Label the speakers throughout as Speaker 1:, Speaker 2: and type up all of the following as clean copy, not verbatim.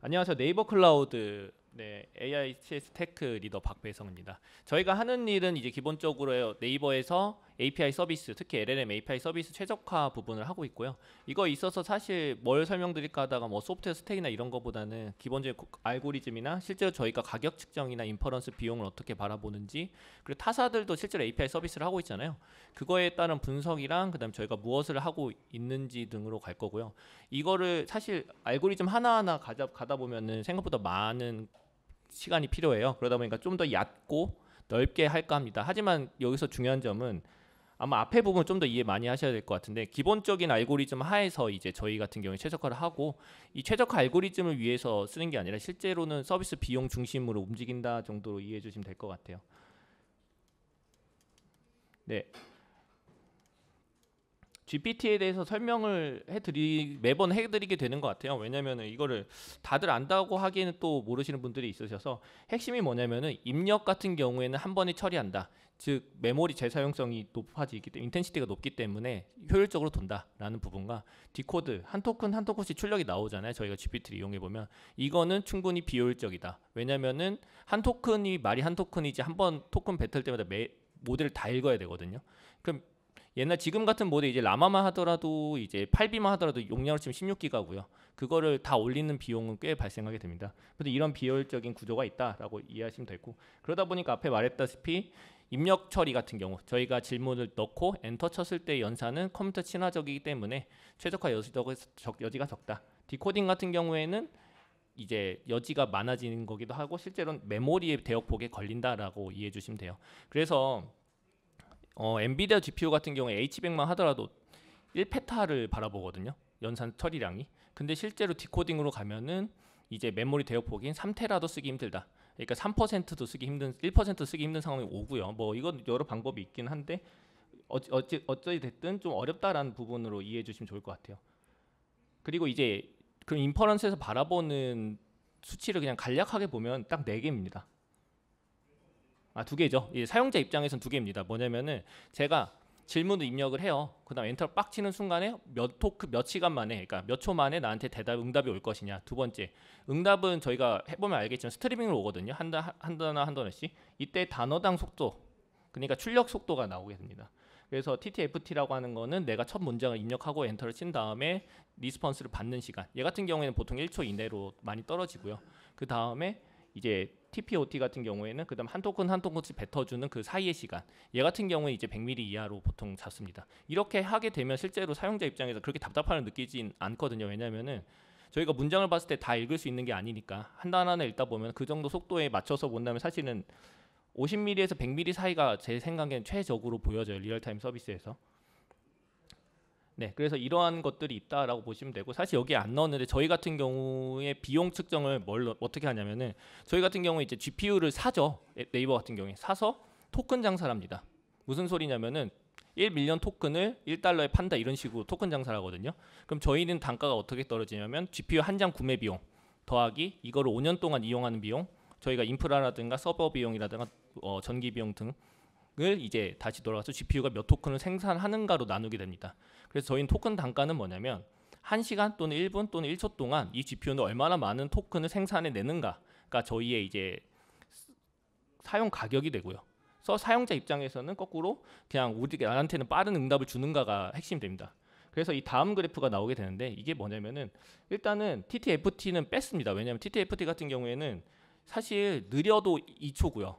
Speaker 1: 안녕하세요. 네이버 클라우드 AI CS 테크 리더 박배성입니다. 저희가 하는 일은 이제 기본적으로 네이버에서 API 서비스, 특히 LLM API 서비스 최적화 부분을 하고 있고요. 이거 있어서 사실 뭘 설명드릴까 하다가 뭐 소프트웨어 스택이나 이런 거보다는 기본적인 알고리즘이나 실제로 저희가 가격 측정이나 인퍼런스 비용을 어떻게 바라보는지, 그리고 타사들도 실제로 API 서비스를 하고 있잖아요. 그거에 따른 분석이랑 그다음 저희가 무엇을 하고 있는지 등으로 갈 거고요. 이거를 사실 알고리즘 하나하나 가다 보면은 생각보다 많은 시간이 필요해요. 그러다 보니까 좀 더 얕고 넓게 할까 합니다. 하지만 여기서 중요한 점은 아마 앞에 부분 좀 더 이해 많이 하셔야 될 것 같은데, 기본적인 알고리즘 하에서 이제 저희 같은 경우에 최적화를 하고, 이 최적화 알고리즘을 위해서 쓰는 게 아니라 실제로는 서비스 비용 중심으로 움직인다 정도로 이해해 주시면 될 것 같아요. 네, GPT에 대해서 설명을 매번 해드리게 되는 것 같아요. 왜냐면은 이거를 다들 안다고 하기에는 또 모르시는 분들이 있으셔서, 핵심이 뭐냐면은 입력 같은 경우에는 한 번에 처리한다. 즉 메모리 재사용성이 높아지기 때문에, 인텐시티가 높기 때문에 효율적으로 돈다라는 부분과, 디코드 한 토큰 한 토큰씩 출력이 나오잖아요. 저희가 GPT를 이용해 보면 이거는 충분히 비효율적이다. 왜냐면은 한 토큰이 말이 한 토큰이지, 한 번 토큰 뱉을 때마다 모델을 다 읽어야 되거든요. 그럼 지금 같은 모델 이제 라마만 하더라도, 이제 8비만 하더라도 용량을 치면 16기가고요. 그거를 다 올리는 비용은 꽤 발생하게 됩니다. 그런데 이런 비효율적인 구조가 있다라고 이해하시면 되고, 그러다 보니까 앞에 말했다시피 입력 처리 같은 경우 저희가 질문을 넣고 엔터 쳤을 때 연산은 컴퓨터 친화적이기 때문에 최적화 여지가 적다. 디코딩 같은 경우에는 이제 여지가 많아지는 거기도 하고, 실제로는 메모리의 대역폭에 걸린다라고 이해해 주시면 돼요. 그래서 엔비디아 GPU 같은 경우에 H100만 하더라도 1페타를 바라보거든요. 연산 처리량이. 근데 실제로 디코딩으로 가면은 이제 메모리 대역폭인 3테라도 쓰기 힘들다. 그러니까 3%도 쓰기 힘든, 1% 쓰기 힘든 상황이 오고요. 뭐 이건 여러 방법이 있긴 한데 어찌 됐든 좀 어렵다라는 부분으로 이해해 주시면 좋을 것 같아요. 그리고 이제 그 인퍼런스에서 바라보는 수치를 그냥 간략하게 보면 딱 4개입니다. 두 개죠. 사용자 입장에서는 2개입니다. 뭐냐면은 제가 질문을 입력을 해요. 그다음 엔터를 빡 치는 순간에 몇 시간 만에, 그러니까 몇 초 만에 나한테 응답이 올 것이냐. 두 번째, 응답은 저희가 해보면 알겠지만 스트리밍으로 오거든요. 한 단어 한 단어씩. 이때 단어당 속도, 그러니까 출력 속도가 나오게 됩니다. 그래서 TTFT라고 하는 거는 내가 첫 문장을 입력하고 엔터를 친 다음에 리스폰스를 받는 시간. 얘 같은 경우에는 보통 1초 이내로 많이 떨어지고요. 그 다음에 이제 TPOT 같은 경우에는 그다음 한 토큰 한 토큰씩 뱉어주는 그 사이의 시간. 얘 같은 경우는 이제 100ms 이하로 보통 잡습니다. 이렇게 하게 되면 실제로 사용자 입장에서 그렇게 답답함을 느끼진 않거든요. 왜냐면은 저희가 문장을 봤을 때 다 읽을 수 있는 게 아니니까 한 단 하나 읽다 보면 그 정도 속도에 맞춰서 본다면 사실은 50ms에서 100ms 사이가 제 생각엔 최적으로 보여져요. 리얼타임 서비스에서. 네, 그래서 이러한 것들이 있다라고 보시면 되고, 사실 여기에 안 넣었는데 저희 같은 경우에 비용 측정을 어떻게 하냐면은, 저희 같은 경우에 이제 GPU를 사죠. 네이버 같은 경우에 사서 토큰 장사를 합니다. 무슨 소리냐면은 1밀리언 토큰을 1달러에 판다, 이런 식으로 토큰 장사를 하거든요. 그럼 저희는 단가가 어떻게 떨어지냐면 GPU 한 장 구매 비용 더하기 이거를 5년 동안 이용하는 비용, 저희가 인프라라든가 서버 비용이라든가 전기 비용 등을 이제 다시 돌아가서 GPU가 몇 토큰을 생산하는가로 나누게 됩니다. 그래서 저희는 토큰 단가는 뭐냐면 1시간 또는 1분 또는 1초 동안 이 GPU는 얼마나 많은 토큰을 생산해 내는가가 저희의 이제 사용 가격이 되고요. 그래서 사용자 입장에서는 거꾸로 그냥 나한테는 빠른 응답을 주는가가 핵심이 됩니다. 그래서 이 다음 그래프가 나오게 되는데, 이게 뭐냐면은 일단은 TTFT는 뺐습니다. 왜냐하면 TTFT 같은 경우에는 사실 느려도 2초고요.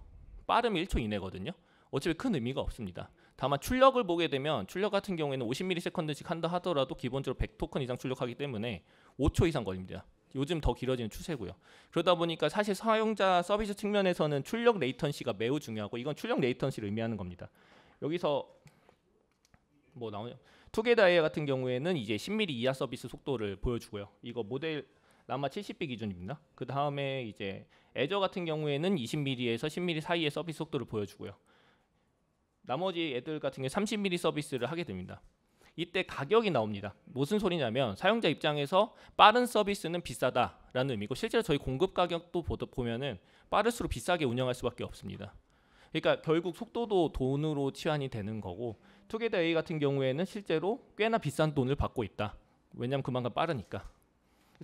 Speaker 1: 빠르면 1초 이내거든요. 어차피 큰 의미가 없습니다. 다만 출력을 보게 되면 출력 같은 경우에는 50ms씩 한다 하더라도 기본적으로 100토큰 이상 출력하기 때문에 5초 이상 걸립니다. 요즘 더 길어지는 추세고요. 그러다 보니까 사실 사용자 서비스 측면에서는 출력 레이턴시가 매우 중요하고, 이건 출력 레이턴시를 의미하는 겁니다. 여기서 뭐 나오냐? 투게더 AI 같은 경우에는 이제 10ms 이하 서비스 속도를 보여주고요. 이거 모델 라마 70B 기준입니다. 그 다음에 이제 애저 같은 경우에는 20ms에서 10ms 사이의 서비스 속도를 보여주고요. 나머지 애들 같은 경우 30mm 서비스를 하게 됩니다. 이때 가격이 나옵니다. 무슨 소리냐면 사용자 입장에서 빠른 서비스는 비싸다라는 의미고, 실제로 저희 공급 가격도 보면은 빠를수록 비싸게 운영할 수밖에 없습니다. 그러니까 결국 속도도 돈으로 치환이 되는 거고, 투게더 A 같은 경우에는 실제로 꽤나 비싼 돈을 받고 있다. 왜냐하면 그만큼 빠르니까.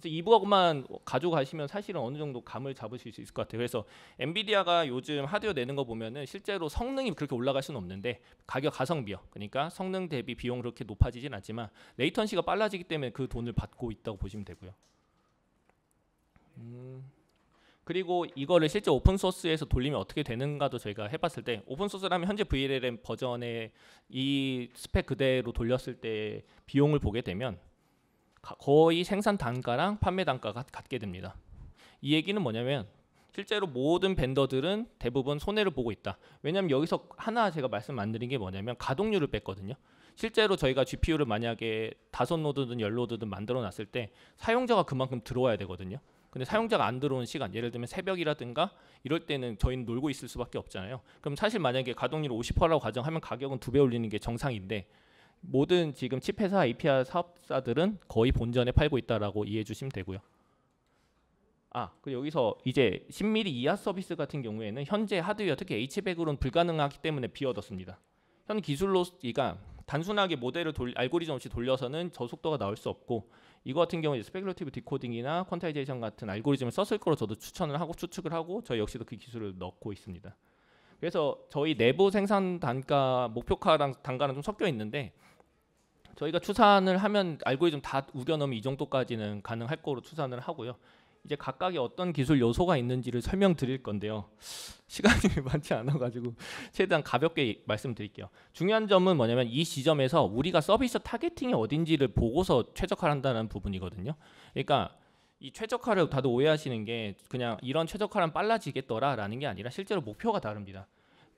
Speaker 1: 그래서 이 부분만 가져가시면 사실은 어느 정도 감을 잡으실 수 있을 것 같아요. 그래서 엔비디아가 요즘 하드웨어 내는 거 보면은 실제로 성능이 그렇게 올라갈 수는 없는데 가격 가성비요. 그러니까 성능 대비 비용 그렇게 높아지진 않지만 레이턴시가 빨라지기 때문에 그 돈을 받고 있다고 보시면 되고요. 그리고 이거를 실제 오픈 소스에서 돌리면 어떻게 되는가도 저희가 해봤을 때 오픈 소스라면 현재 VLLM 버전의 이 스펙 그대로 돌렸을 때 비용을 보게 되면 거의 생산 단가랑 판매 단가가 같게 됩니다. 이 얘기는 뭐냐면 실제로 모든 벤더들은 대부분 손해를 보고 있다. 왜냐하면 여기서 하나 제가 말씀 안 드린 게 뭐냐면 가동률을 뺐거든요. 실제로 저희가 GPU를 만약에 5노드든 10노드든 만들어 놨을 때 사용자가 그만큼 들어와야 되거든요. 근데 사용자가 안 들어오는 시간, 예를 들면 새벽이라든가 이럴 때는 저희는 놀고 있을 수밖에 없잖아요. 그럼 사실 만약에 가동률 50%라고 가정하면 가격은 2배 올리는 게 정상인데 모든 지금 칩회사, API 사업사들은 거의 본전에 팔고 있다라고 이해해 주시면 되고요. 그리고 여기서 이제 10mm 이하 서비스 같은 경우에는 현재 하드웨어 특히 H백으로는 불가능하기 때문에 비워뒀습니다. 현 기술로 그러니까 단순하게 모델을 알고리즘 없이 돌려서는 저속도가 나올 수 없고 이거 같은 경우에 스페큘러티브 디코딩이나 퀀타이제이션 같은 알고리즘을 썼을 거로 저도 추천을 하고 추측을 하고 저희 역시도 그 기술을 넣고 있습니다. 그래서 저희 내부 생산 단가 목표가랑 단가랑 좀 섞여 있는데 저희가 추산을 하면 알고리즘 다 우겨넣으면 이 정도까지는 가능할 거로 추산을 하고요. 이제 각각의 어떤 기술 요소가 있는지를 설명드릴 건데요. 시간이 많지 않아가지고 최대한 가볍게 말씀드릴게요. 중요한 점은 뭐냐면 이 지점에서 우리가 서비스 타겟팅이 어딘지를 보고서 최적화를 한다는 부분이거든요. 그러니까 이 최적화를 다들 오해하시는 게 그냥 이런 최적화는 빨라지겠더라라는 게 아니라 실제로 목표가 다릅니다.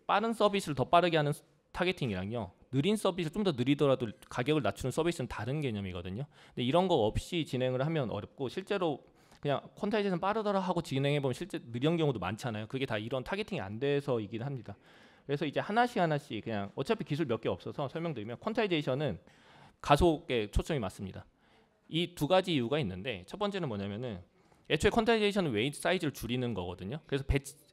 Speaker 1: 빠른 서비스를 더 빠르게 하는 타겟팅이랑요. 느린 서비스 좀 더 느리더라도 가격을 낮추는 서비스는 다른 개념이거든요. 근데 이런 거 없이 진행을 하면 어렵고 실제로 그냥 퀀타이제이션 빠르더라 하고 진행해보면 실제 느린 경우도 많잖아요. 그게 다 이런 타겟팅이 안 돼서이긴 합니다. 그래서 이제 하나씩 그냥 어차피 기술 몇 개 없어서 설명드리면 퀀타이제이션은 가속에 초점이 맞습니다. 이 두 가지 이유가 있는데 첫 번째는 뭐냐면은 애초에 퀀타이제이션은 웨이트 사이즈를 줄이는 거거든요. 그래서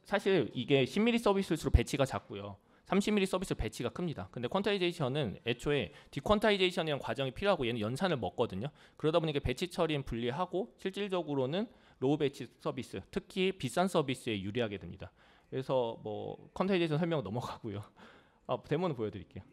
Speaker 1: 사실 이게 10mm 서비스일수록 배치가 작고요. 30mm 서비스 배치가 큽니다. 근데 퀀타이제이션은 애초에 디퀀타이제이션이라는 과정이 필요하고 얘는 연산을 먹거든요. 그러다 보니까 배치 처리는 분리하고 실질적으로는 로우 배치 서비스, 특히 비싼 서비스에 유리하게 됩니다. 그래서 뭐 퀀타이제이션 설명 넘어가고요. 데모는 보여드릴게요.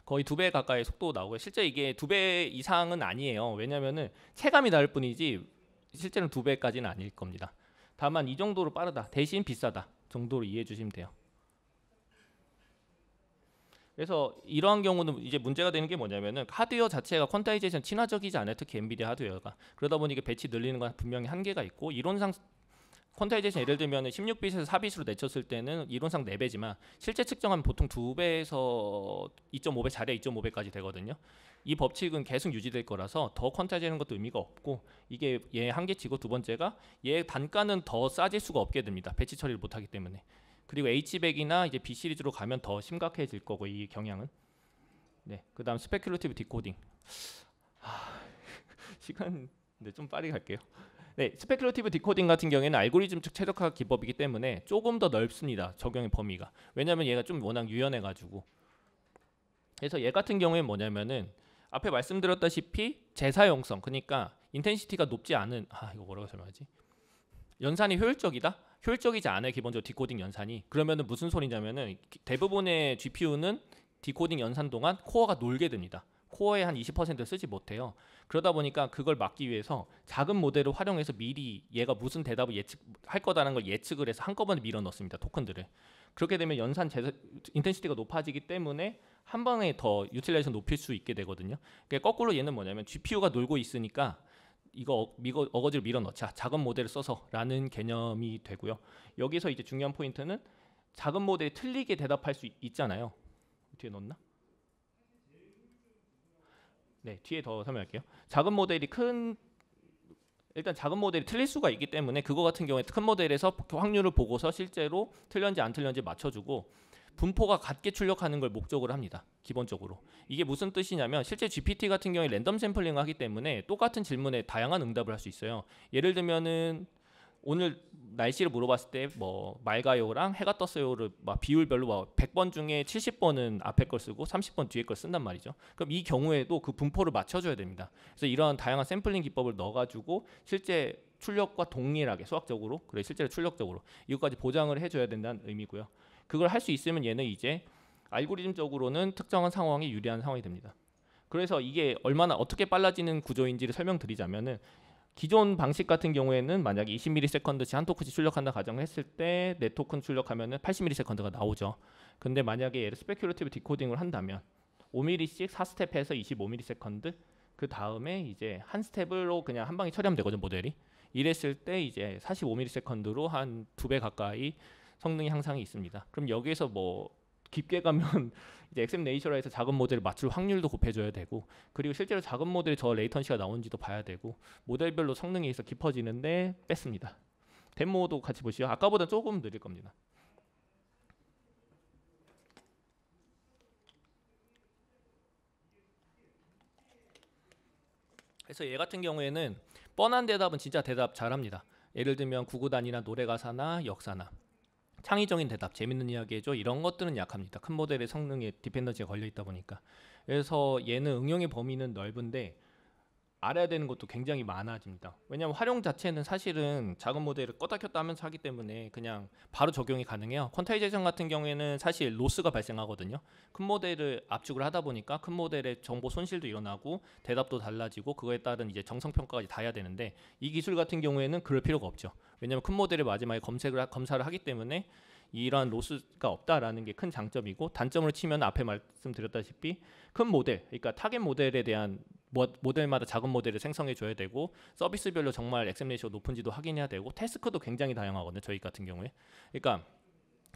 Speaker 1: 거의 2배 가까이 속도 나오고요. 실제 이게 2배 이상은 아니에요. 왜냐면은 체감이 다를 뿐이지 실제는 2배까지는 아닐 겁니다. 다만 이 정도로 빠르다, 대신 비싸다 정도로 이해해 주시면 돼요. 그래서 이러한 경우는 이제 문제가 되는 게 뭐냐면은 하드웨어 자체가 퀀타이제이션 친화적이지 않아요. 특히 엔비디아 하드웨어가. 그러다 보니까 배치 늘리는 건 분명히 한계가 있고 이론상 퀀타이제이션 예를 들면 16빛에서 4빛으로 내쳤을 때는 이론상 4배지만 실제 측정하면 보통 2배에서 2.5배 자리에 2.5배까지 되거든요. 이 법칙은 계속 유지될 거라서 더 퀀타이제이션 것도 의미가 없고 이게 얘 한계치고 두 번째가 얘 단가는 더 싸질 수가 없게 됩니다. 배치 처리를 못하기 때문에. 그리고 H백이나 이제 B 시리즈로 가면 더 심각해질 거고 이 경향은. 네, 그다음 스페큘러티브 디코딩. 시간 좀 빠르게 갈게요. 네, 스페큘러티브 디코딩 같은 경우에는 알고리즘 측 최적화 기법이기 때문에 조금 더 넓습니다. 적용의 범위가. 왜냐하면 얘가 좀 워낙 유연해가지고. 그래서 얘 같은 경우에는 뭐냐면은 앞에 말씀드렸다시피 재사용성, 그러니까 인텐시티가 높지 않은 이거 뭐라고 설명하지? 연산이 효율적이다? 효율적이지 않아요. 기본적으로 디코딩 연산이. 그러면은 무슨 소리냐면은 대부분의 GPU는 디코딩 연산 동안 코어가 놀게 됩니다. 코어의 한 20% 쓰지 못해요. 그러다 보니까 그걸 막기 위해서 작은 모델을 활용해서 미리 얘가 무슨 대답을 예측할 거다라는 걸 예측을 해서 한꺼번에 밀어 넣습니다. 토큰들을. 그렇게 되면 연산 인텐시티가 높아지기 때문에 한 번에 더 유틸라이제이션 높일 수 있게 되거든요. 그러니까 거꾸로 얘는 뭐냐면 GPU가 놀고 있으니까 이거 어거지를 밀어 넣자. 작은 모델을 써서 라는 개념이 되고요. 여기서 이제 중요한 포인트는 작은 모델이 틀리게 대답할 수 있잖아요. 뒤에 넣었나? 네, 뒤에 더 설명할게요. 일단 작은 모델이 틀릴 수가 있기 때문에 그거 같은 경우에 큰 모델에서 확률을 보고서 실제로 틀렸는지 안 틀렸는지 맞춰주고 분포가 같게 출력하는 걸 목적으로 합니다. 기본적으로. 이게 무슨 뜻이냐면 실제 GPT 같은 경우에 랜덤 샘플링을 하기 때문에 똑같은 질문에 다양한 응답을 할 수 있어요. 예를 들면은 오늘 날씨를 물어봤을 때 뭐 맑아요랑 해가 떴어요를 막 비율별로 막 100번 중에 70번은 앞에 걸 쓰고 30번 뒤에 걸 쓴단 말이죠. 그럼 이 경우에도 그 분포를 맞춰줘야 됩니다. 그래서 이런 다양한 샘플링 기법을 넣어가지고 실제 출력과 동일하게 수학적으로 그래 실제로 출력적으로 이것까지 보장을 해줘야 된다는 의미고요. 그걸 할 수 있으면 얘는 이제 알고리즘적으로는 특정한 상황이 유리한 상황이 됩니다. 그래서 이게 얼마나 어떻게 빨라지는 구조인지를 설명드리자면은 기존 방식 같은 경우에는 만약에 20ms씩 한 토큰씩 출력한다 가정을 했을 때 네 토큰 출력하면은 80ms가 나오죠. 근데 만약에 얘를 스페큘러티브 디코딩을 한다면 5mm씩 4스텝해서 25ms 그 다음에 이제 한 스텝으로 그냥 한 방에 처리하면 되거든요, 모델이. 이랬을 때 이제 45ms로 한 2배 가까이 성능 향상이 있습니다. 그럼 여기에서 뭐 깊게 가면 이제 엑셈네이처라에서 작은 모델을 맞출 확률도 곱해줘야 되고, 그리고 실제로 작은 모델이 저 레이턴시가 나오는지도 봐야 되고, 모델별로 성능이 있어 깊어지는데 뺐습니다. 데모도 같이 보시죠. 아까보다 조금 느릴 겁니다. 그래서 얘 같은 경우에는 뻔한 대답은 진짜 대답 잘합니다. 예를 들면 구구단이나 노래 가사나 역사나 창의적인 대답, 재밌는 이야기 해줘 이런 것들은 약합니다. 큰 모델의 성능에 디펜던시가 걸려 있다 보니까. 그래서 얘는 응용의 범위는 넓은데 알아야 되는 것도 굉장히 많아집니다. 왜냐하면 활용 자체는 사실은 작은 모델을 껐다 켰다 하면서 하기 때문에 그냥 바로 적용이 가능해요. 퀀타이제이션 같은 경우에는 사실 로스가 발생하거든요. 큰 모델을 압축을 하다 보니까 큰 모델의 정보 손실도 일어나고 대답도 달라지고 그거에 따른 이제 정성평가까지 다 해야 되는데 이 기술 같은 경우에는 그럴 필요가 없죠. 왜냐하면 큰 모델을 마지막에 검사를 하기 때문에 이러한 로스가 없다라는 게 큰 장점이고, 단점으로 치면 앞에 말씀드렸다시피 큰 모델, 그러니까 타겟 모델에 대한 모델마다 작은 모델을 생성해 줘야 되고, 서비스별로 정말 엑셈 레이시오 높은지도 확인해야 되고, 태스크도 굉장히 다양하거든요, 저희 같은 경우에. 그러니까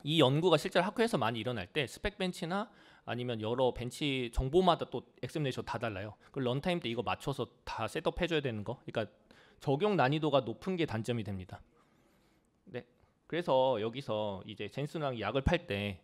Speaker 1: 이 연구가 실제로 학회에서 많이 일어날 때 스펙 벤치나 아니면 여러 벤치 정보마다 또 엑셈 레이시오 다 달라요. 그 런타임 때 이거 맞춰서 다 셋업 해줘야 되는 거, 그러니까 적용 난이도가 높은 게 단점이 됩니다. 네. 그래서 여기서 이제 젠슨왕이 약을 팔 때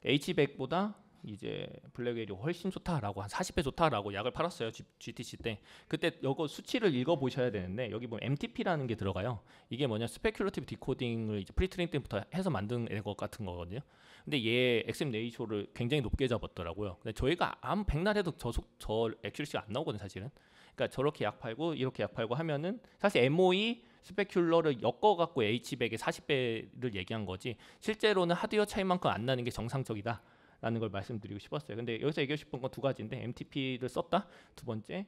Speaker 1: H100보다 이제 블랙웰이 훨씬 좋다라고, 한 40배 좋다라고 약을 팔았어요, GTC 때. 그때 이거 수치를 읽어 보셔야 되는데 여기 보면 MTP라는 게 들어가요. 이게 뭐냐, 스페큘러티브 디코딩을 이제 프리트레인 때부터 해서 만든 것 같은 거거든요. 근데 얘 엑셈 레이쇼를 굉장히 높게 잡았더라고요. 근데 저희가 아무 백날 해도 저 액큐리시가 안 나오거든요, 사실은. 그러니까 저렇게 약 팔고 이렇게 약 팔고 하면은 사실 MOE 스페큘러를 엮어갖고 H100의 40배를 얘기한 거지, 실제로는 하드웨어 차이만큼 안 나는 게 정상적이다라는 걸 말씀드리고 싶었어요. 근데 여기서 얘기하고 싶은 건 두 가지인데, MTP를 썼다, 두 번째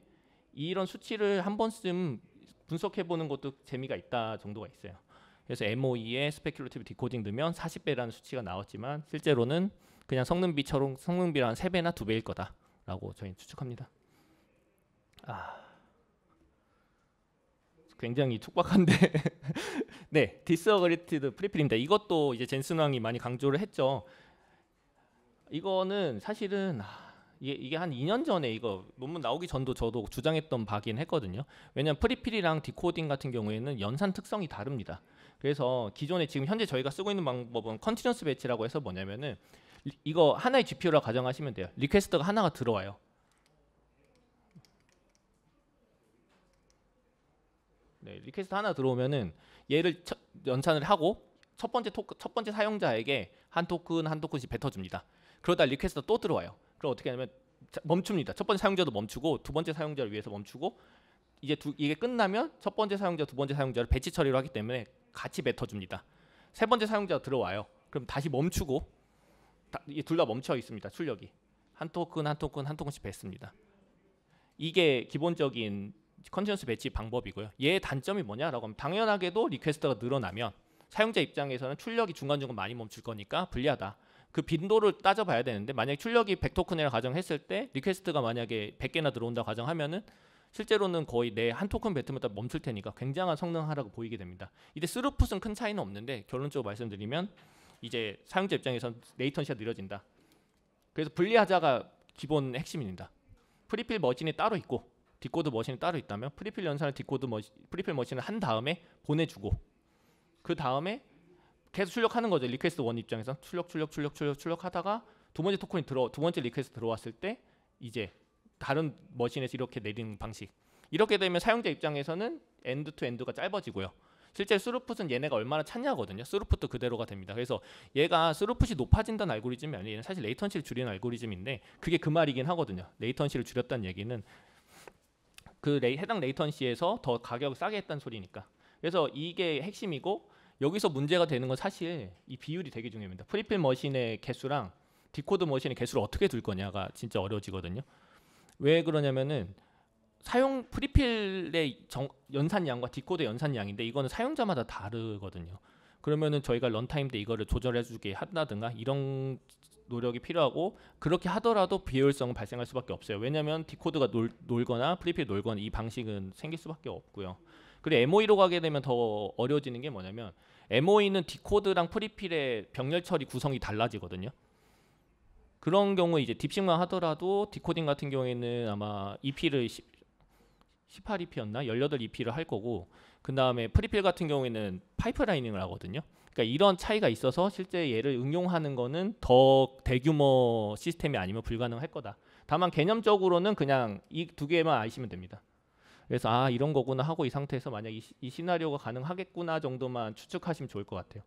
Speaker 1: 이런 수치를 한 번쯤 분석해보는 것도 재미가 있다 정도가 있어요. 그래서 MOE에 스페큘러티브 디코딩 넣으면 40배라는 수치가 나왔지만 실제로는 그냥 성능비처럼 성능비를 한 3배나 2배일 거다라고 저희는 추측합니다. 굉장히 촉박한데 네, 디스어그리티드 프리필입니다. 이것도 이제 젠슨왕이 많이 강조를 했죠. 이거는 사실은 이게 한 2년 전에 이거 논문 나오기 전도 저도 주장했던 바긴 했거든요. 왜냐하면 프리필이랑 디코딩 같은 경우에는 연산 특성이 다릅니다. 그래서 기존에 지금 현재 저희가 쓰고 있는 방법은 컨티뉴어스 배치라고 해서 뭐냐면은 이거 하나의 GPU라 가정하시면 돼요. 리퀘스트가 하나가 들어와요. 네, 리퀘스트 하나 들어오면은 얘를 연산을 하고 첫 번째 사용자에게 한 토큰씩 뱉어줍니다. 그러다 리퀘스트가 또 들어와요. 그럼 어떻게 하냐면 멈춥니다. 첫 번째 사용자도 멈추고 두 번째 사용자를 위해서 멈추고, 이제 이게 끝나면 첫 번째 사용자, 두 번째 사용자를 배치 처리를 하기 때문에 같이 뱉어줍니다. 세 번째 사용자가 들어와요. 그럼 다시 멈추고, 둘 다 멈춰 있습니다. 출력이 한 토큰씩 뱉습니다. 이게 기본적인 컨티뉴어스 배치 방법이고요. 얘의 단점이 뭐냐라고 하면 당연하게도 리퀘스트가 늘어나면 사용자 입장에서는 출력이 중간중간 많이 멈출 거니까 불리하다. 그 빈도를 따져봐야 되는데, 만약에 출력이 100토큰이라 가정했을 때 리퀘스트가 만약에 100개나 들어온다 가정하면은 실제로는 거의 내 한 토큰 뱉으면 멈출 테니까 굉장한 성능 하락을 보이게 됩니다. 이때 스루풋은 큰 차이는 없는데 결론적으로 말씀드리면 이제 사용자 입장에서는 레이턴시가 느려진다. 그래서 분리하자가 기본 핵심입니다. 프리필 머신이 따로 있고 디코드 머신이 따로 있다면 프리필 연산을 프리필 머신을 한 다음에 보내주고, 그 다음에 계속 출력하는 거죠. 리퀘스트 원 입장에서 출력 하다가 두 번째 리퀘스트 들어왔을 때 이제 다른 머신에서 이렇게 내리는 방식. 이렇게 되면 사용자 입장에서는 엔드 투 엔드가 짧아지고요. 실제 스루풋은 얘네가 얼마나 찾냐거든요. 스루풋도 그대로가 됩니다. 그래서 얘가 스루풋이 높아진다는 알고리즘이 아니에요. 얘는 사실 레이턴시를 줄이는 알고리즘인데 그게 그 말이긴 하거든요. 레이턴시를 줄였다는 얘기는 그 해당 레이턴시에서 더 가격을 싸게 했다는 소리니까. 그래서 이게 핵심이고 여기서 문제가 되는 건 사실 이 비율이 되게 중요합니다. 프리필 머신의 개수랑 디코드 머신의 개수를 어떻게 둘 거냐가 진짜 어려워지거든요. 왜 그러냐면은 사용 프리필의 연산량과 디코드 연산량인데 이거는 사용자마다 다르거든요. 그러면은 저희가 런타임 때 이거를 조절해주게 한다든가 이런 노력이 필요하고 그렇게 하더라도 비효율성은 발생할 수밖에 없어요. 왜냐하면 디코드가 놀거나 프리필 놀거나 이 방식은 생길 수밖에 없고요. 그리고 MOE로 가게 되면 더 어려워지는 게 뭐냐면 MOE는 디코드랑 프리필의 병렬 처리 구성이 달라지거든요. 그런 경우에 이제 딥식만 하더라도 디코딩 같은 경우에는 아마 EP를 18EP였나 18EP를 할 거고 그 다음에 프리필 같은 경우에는 파이프라이닝을 하거든요. 그러니까 이런 차이가 있어서 실제 얘를 응용하는 거는 더 대규모 시스템이 아니면 불가능할 거다. 다만 개념적으로는 그냥 이 두 개만 아시면 됩니다. 그래서 아 이런 거구나 하고 이 상태에서 만약 이 시나리오가 가능하겠구나 정도만 추측하시면 좋을 것 같아요.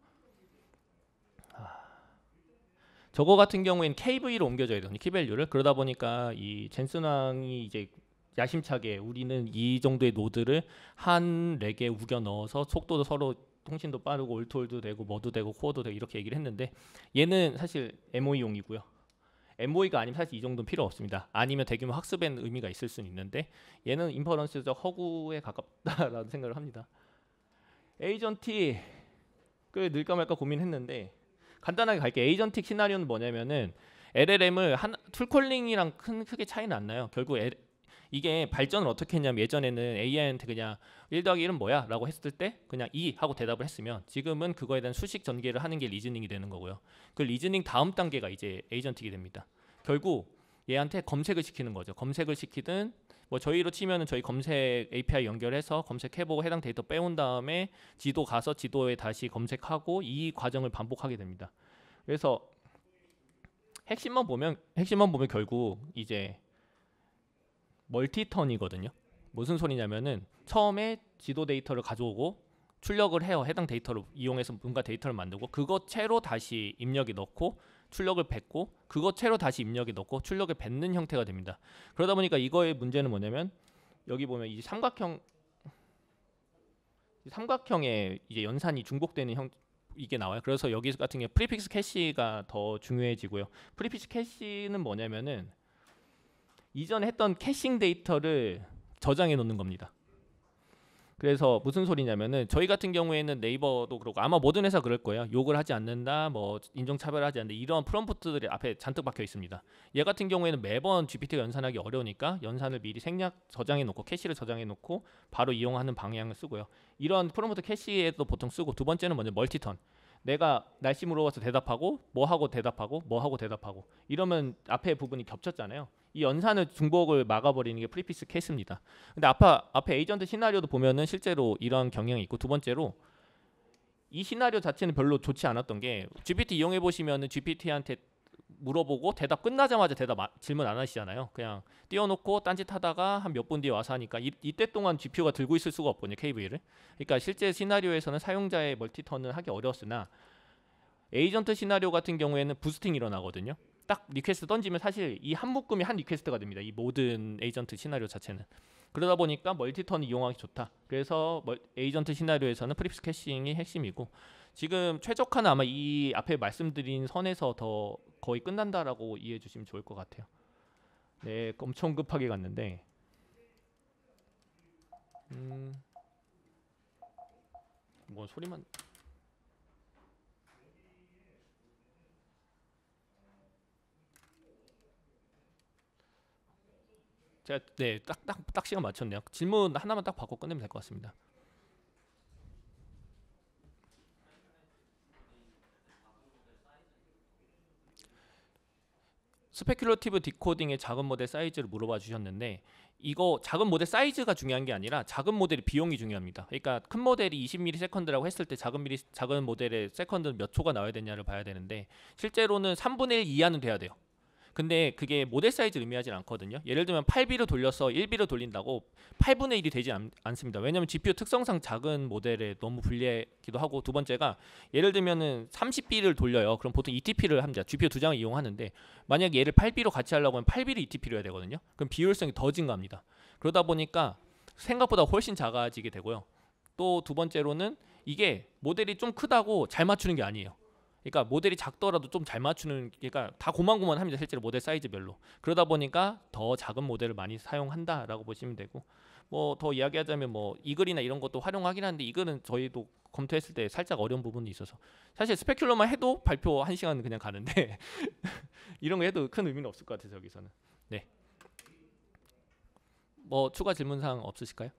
Speaker 1: 저거 같은 경우에는 KV로 옮겨줘야 되거든요. 키밸류를. 그러다 보니까 이 젠슨왕이 이제 야심차게 우리는 이 정도의 노드를 한 렉에 우겨 넣어서 속도도 서로 통신도 빠르고 올톨도 되고 뭐도 되고 코어도 되고 이렇게 얘기를 했는데 얘는 사실 MOE용이고요. MOE가 아니면 사실 이 정도는 필요 없습니다. 아니면 대규모 학습엔 의미가 있을 수는 있는데 얘는 인퍼런스적 허구에 가깝다라는 생각을 합니다. 에이전틱 그 늘까 말까 고민했는데 간단하게 갈게요. 에이전틱 시나리오는 뭐냐면은 LLM을 툴콜링이랑 크게 차이는 안 나요. 결국 이게 발전을 어떻게 했냐면 예전에는 AI한테 그냥 1 더하기 1은 뭐야? 라고 했을 때 그냥 2 하고 대답을 했으면 지금은 그거에 대한 수식 전개를 하는 게 리즈닝이 되는 거고요. 그 리즈닝 다음 단계가 이제 에이전틱이 됩니다. 결국 얘한테 검색을 시키는 거죠. 검색을 시키든 뭐 저희로 치면은 저희 검색 API 연결해서 검색해보고 해당 데이터 빼온 다음에 지도 가서 지도에 다시 검색하고 이 과정을 반복하게 됩니다. 그래서 핵심만 보면 결국 이제 멀티턴이거든요. 무슨 소리냐면은 처음에 지도 데이터를 가져오고 출력을 해요. 해당 데이터를 이용해서 뭔가 데이터를 만들고 그것 채로 다시 입력이 넣고 출력을 뱉고 그것 채로 다시 입력이 넣고 출력을 뱉는 형태가 됩니다. 그러다 보니까 이거의 문제는 뭐냐면 여기 보면 이 삼각형의 이제 연산이 중복되는 이게 나와요. 그래서 여기 같은 경우 프리픽스 캐시가 더 중요해지고요. 프리픽스 캐시는 뭐냐면은 이전에 했던 캐싱 데이터를 저장해 놓는 겁니다. 그래서 무슨 소리냐면은 저희 같은 경우에는 네이버도 그렇고 아마 모든 회사 그럴 거예요. 욕을 하지 않는다, 뭐 인종차별하지 않는다 이런 프롬프트들이 앞에 잔뜩 박혀 있습니다. 얘 같은 경우에는 매번 GPT가 연산하기 어려우니까 연산을 미리 생략 저장해 놓고 캐시를 저장해 놓고 바로 이용하는 방향을 쓰고요. 이런 프롬프트 캐시에도 보통 쓰고 두 번째는 먼저 멀티턴. 내가 날씨 물어봐서 대답하고 뭐 하고 대답하고 뭐 하고 대답하고 이러면 앞에 부분이 겹쳤잖아요. 이 연산을 중복을 막아버리는 게 프리픽스 캐시입니다. 근데 앞에 에이전트 시나리오도 보면은 실제로 이런 경향이 있고 두 번째로 이 시나리오 자체는 별로 좋지 않았던 게 GPT 이용해 보시면은 GPT한테 물어보고 대답 끝나자마자 질문 안 하시잖아요. 그냥 띄워놓고 딴짓 하다가 한 몇 분 뒤에 와서 하니까 이때 동안 GPU가 들고 있을 수가 없거든요. KV를. 그러니까 실제 시나리오에서는 사용자의 멀티턴을 하기 어려웠으나 에이전트 시나리오 같은 경우에는 부스팅이 일어나거든요. 딱 리퀘스트 던지면 사실 이 한 묶음이 한 리퀘스트가 됩니다. 이 모든 에이전트 시나리오 자체는. 그러다 보니까 멀티턴을 이용하기 좋다. 그래서 에이전트 시나리오에서는 프리픽스 캐싱이 핵심이고 지금 최적화는 아마 이 앞에 말씀드린 선에서 더 거의 끝난다라고 이해해 주시면 좋을 것 같아요. 네, 엄청 급하게 갔는데 뭐 소리만 제가 네, 딱 시간 맞췄네요. 질문 하나만 딱 받고 끝내면 될 것 같습니다. 스페큘러티브 디코딩의 작은 모델 사이즈를 물어봐 주셨는데 이거 작은 모델 사이즈가 중요한 게 아니라 작은 모델의 비용이 중요합니다. 그러니까 큰 모델이 20ms라고 했을 때 작은 모델의 세컨드는 몇 초가 나와야 되냐를 봐야 되는데 실제로는 3분의 1 이하는 돼야 돼요. 근데 그게 모델 사이즈를 의미하진 않거든요. 예를 들면 8비로 돌려서 1비로 돌린다고 8분의 1이 되지 않습니다. 왜냐면 GPU 특성상 작은 모델에 너무 불리하기도 하고, 두 번째가 예를 들면은 30비를 돌려요. 그럼 보통 ETP를 합니다. GPU 두 장을 이용하는데 만약 얘를 8비로 같이 하려고 하면 8비를 ETP로 해야 되거든요. 그럼 비효율성이 더 증가합니다. 그러다 보니까 생각보다 훨씬 작아지게 되고요. 또 두 번째로는 이게 모델이 좀 크다고 잘 맞추는 게 아니에요. 그러니까 모델이 작더라도 좀 잘 맞추는, 그러니까 다 고만고만합니다. 실제로 모델 사이즈별로. 그러다 보니까 더 작은 모델을 많이 사용한다라고 보시면 되고, 뭐 더 이야기하자면 뭐 이글이나 이런 것도 활용하긴 하는데 이글은 저희도 검토했을 때 살짝 어려운 부분이 있어서 사실 스페큘러만 해도 발표 1시간 그냥 가는데 이런 거 해도 큰 의미는 없을 것 같아서 여기서는. 네. 뭐 추가 질문사항 없으실까요?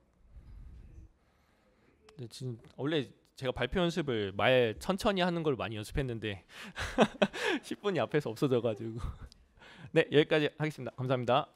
Speaker 1: 네, 지금 원래 제가 발표 연습을 말 천천히 하는 걸 많이 연습했는데 10분이 앞에서 없어져가지고 네, 여기까지 하겠습니다. 감사합니다.